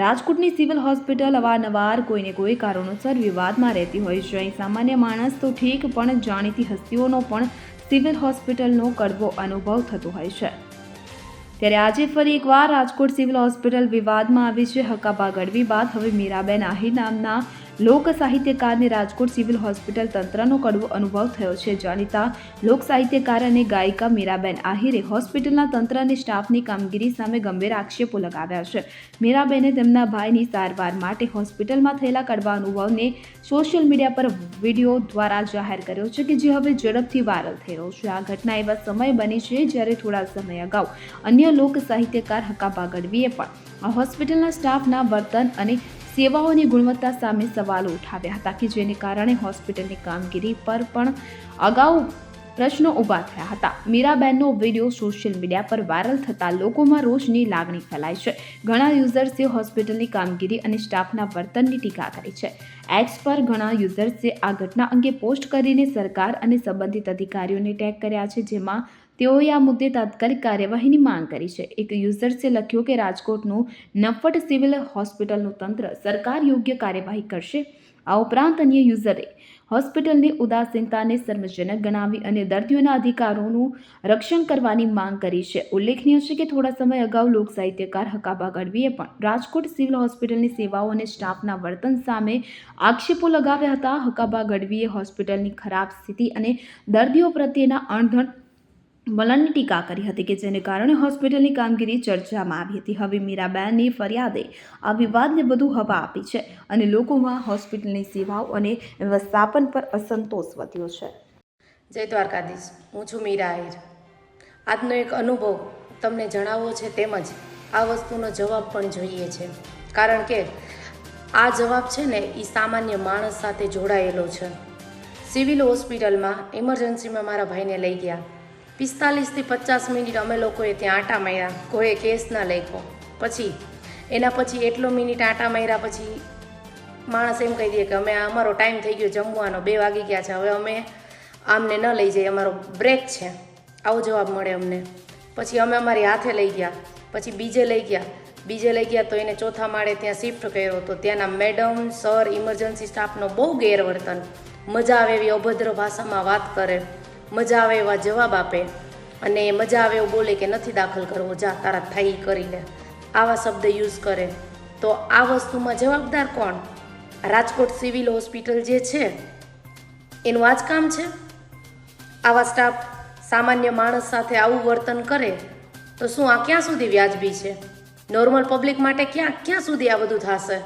રાજકોટની civil hospital અવારનવાર કોઈને કોઈ કારણોસર વિવાદમાં રહેતી હોય છે. અહીં સામાન્ય માણસ તો ઠીક, પણ જાણીતી હસ્તીઓનો પણ સિવિલ હોસ્પિટલનો કડવો અનુભવ થતો હોય છે. ત્યારે આજે ફરી એકવાર રાજકોટ સિવિલ હોસ્પિટલ વિવાદમાં આવી છે. હકાબા ગઢવી બાદ હવે મીરાબેન આહિર નામના લોક સાહિત્યકારને રાજકોટ સિવિલ હોસ્પિટલ તંત્રનો કડવો અનુભવ થયો છે. જાણીતા લોક સાહિત્યકાર અને ગાયિકા મીરાબેન આહિરે હોસ્પિટલના તંત્ર અને સ્ટાફની કામગીરી સામે ગંભીર આક્ષેપો લગાવ્યા છે. મીરાબેને તેમના ભાઈની સારવાર માટે હોસ્પિટલમાં થયેલા કડવા અનુભવને સોશિયલ મીડિયા પર વિડીયો દ્વારા જાહેર કર્યો છે, કે જે હવે ઝડપથી વાયરલ થઈ રહ્યો છે. આ ઘટના એવા સમય બની છે જ્યારે થોડા સમય અગાઉ અન્ય લોક સાહિત્યકાર હકાબા ગઢવીએ પણ હોસ્પિટલના સ્ટાફના વર્તન અને સેવાઓની ગુણવત્તા સામે સવાલો ઉઠાવ્યા હતા, કે જેને કારણે હોસ્પિટલની કામગીરી પર પણ અગાઉ પ્રશ્નો ઊભા થયા હતા. મીરાબેનનો વિડીયો સોશિયલ મીડિયા પર વાયરલ થતાં લોકોમાં રોષની લાગણી ફેલાઈ છે. ઘણા યુઝર્સે હોસ્પિટલની કામગીરી અને સ્ટાફના વર્તનની ટીકા કરી છે. એક્સ પર ઘણા યુઝર્સે આ ઘટના અંગે પોસ્ટ કરીને સરકાર અને સંબંધિત અધિકારીઓને ટેગ કર્યા છે, જેમાં તેઓએ આ મુદ્દે તાત્કાલિક કાર્યવાહીની માંગ કરી છે. એક યુઝર્સે લખ્યું કે રાજકોટનું નફ્ફટ સિવિલ હોસ્પિટલનું તંત્ર સરકાર યોગ્ય કાર્યવાહી કરશે. આ ઉપરાંત અન્ય યુઝરે હોસ્પિટલની ઉદાસીનતાને શર્મજનક ગણાવી અને દર્દીઓના અધિકારોનું રક્ષણ કરવાની માંગ કરી છે. ઉલ્લેખનીય છે કે થોડા સમય અગાઉ લોક સાહિત્યકાર હકાબા ગઢવીએ પણ રાજકોટ સિવિલ હોસ્પિટલની સેવાઓ અને સ્ટાફના વર્તન સામે આક્ષેપો લગાવ્યા હતા. હકાબા ગઢવીએ હોસ્પિટલની ખરાબ સ્થિતિ અને દર્દીઓ પ્રત્યેના અણધણ વલણની ટીકા કરી હતી, કે જેને કારણે હોસ્પિટલની કામગીરી ચર્ચામાં આવી હતી. હવે મીરાબેનની ફરિયાદે આ વિવાદને વધુ હવા આપી છે અને લોકોમાં હોસ્પિટલની સેવાઓ અને વ્યવસ્થાપન પર અસંતોષ વધ્યો છે. જય દ્વારકાધીશ. હું છું મીરા આહિર. આજનો એક અનુભવ તમને જણાવવો છે, તેમજ આ વસ્તુનો જવાબ પણ જોઈએ છે, કારણ કે આ જવાબ છે ને એ સામાન્ય માણસ સાથે જોડાયેલો છે. સિવિલ હોસ્પિટલમાં ઇમરજન્સીમાં મારા ભાઈને લઈ ગયા. 45 થી 50 મિનિટ અમે લોકોએ ત્યાં આંટા માર્યા. કોઈએ કેસ ના લખ્યો. પછી એના પછી એટલો મિનિટ આંટા માર્યા પછી માણસ એમ કહી દે કે અમે અમારો ટાઈમ થઈ ગયો જમવાનો, 2 વાગી ગયા છે, હવે અમે આમને ન લઈ જઈએ, અમારો બ્રેક છે. આવો જવાબ મળે અમને. પછી અમે અમારી હાથે લઈ ગયા. પછી બીજે લઈ ગયા તો એને ચોથા માળે ત્યાં શિફ્ટ કર્યો. તો ત્યાંના મેડમ, સર, ઇમરજન્સી સ્ટાફનો બહુ ગેરવર્તન. મજા આવે એવી અભદ્ર ભાષામાં વાત કરે, મજા આવે એવા જવાબ આપે અને મજા આવે એવું બોલે કે નથી દાખલ કરવો, જા તારા થાય એ કરી લે, આવા શબ્દ યુઝ કરે. તો આ વસ્તુમાં જવાબદાર કોણ? રાજકોટ સિવિલ હોસ્પિટલ જે છે એનું આ જ કામ છે? આવા સ્ટાફ સામાન્ય માણસ સાથે આવું વર્તન કરે તો શું આ ક્યાં સુધી વ્યાજબી છે? નોર્મલ પબ્લિક માટે ક્યાં સુધી આ બધું થશે?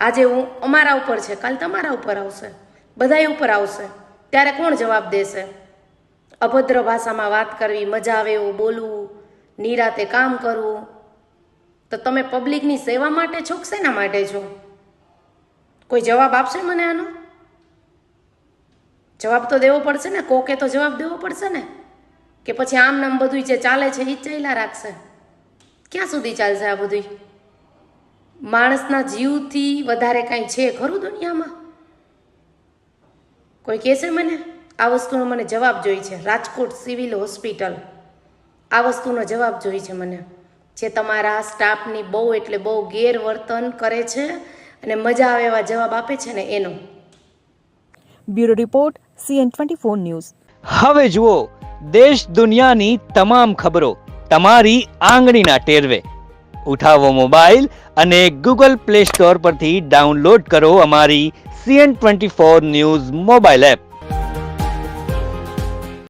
આજે અમારા ઉપર છે, કાલ તમારા ઉપર આવશે, બધાય ઉપર આવશે. ત્યારે કોણ જવાબ દેશે? અભદ્ર ભાષામાં વાત કરવી, મજા આવે એવું બોલવું, નિરાતે કામ કરવું, તો તમે પબ્લિકની સેવા માટે છો કે શેના માટે છો? કોઈ જવાબ આપશે મને આનો? જવાબ તો દેવો પડશે ને, કોકે તો જવાબ દેવો પડશે ને, કે પછી આમ નામ બધું જે ચાલે છે એ જ ચાલ્યા રાખશે? ક્યાં સુધી ચાલશે આ બધું? માણસના જીવથી વધારે કાંઈ છે ખરું દુનિયામાં? કોઈ કહેશે મને? આ વસ્તુનો મને જવાબ જોઈએ છે. રાજકોટ સિવિલ હોસ્પિટલ આ વસ્તુનો જવાબ જોઈએ છે મને, જે તમારા સ્ટાફની બહુ એટલે બહુ ગેરવર્તન કરે છે અને મજા આવે એવા જવાબ આપે છે ને એનો. Bureau report CN24 news. હવે જુઓ દેશ દુનિયાની તમામ ખબરો તમારી આંગળીના ટેરવે. ઉઠાવો મોબાઈલ અને Google Play Store પરથી ડાઉનલોડ કરો અમારી CN24 ન્યૂઝ મોબાઈલ એપ.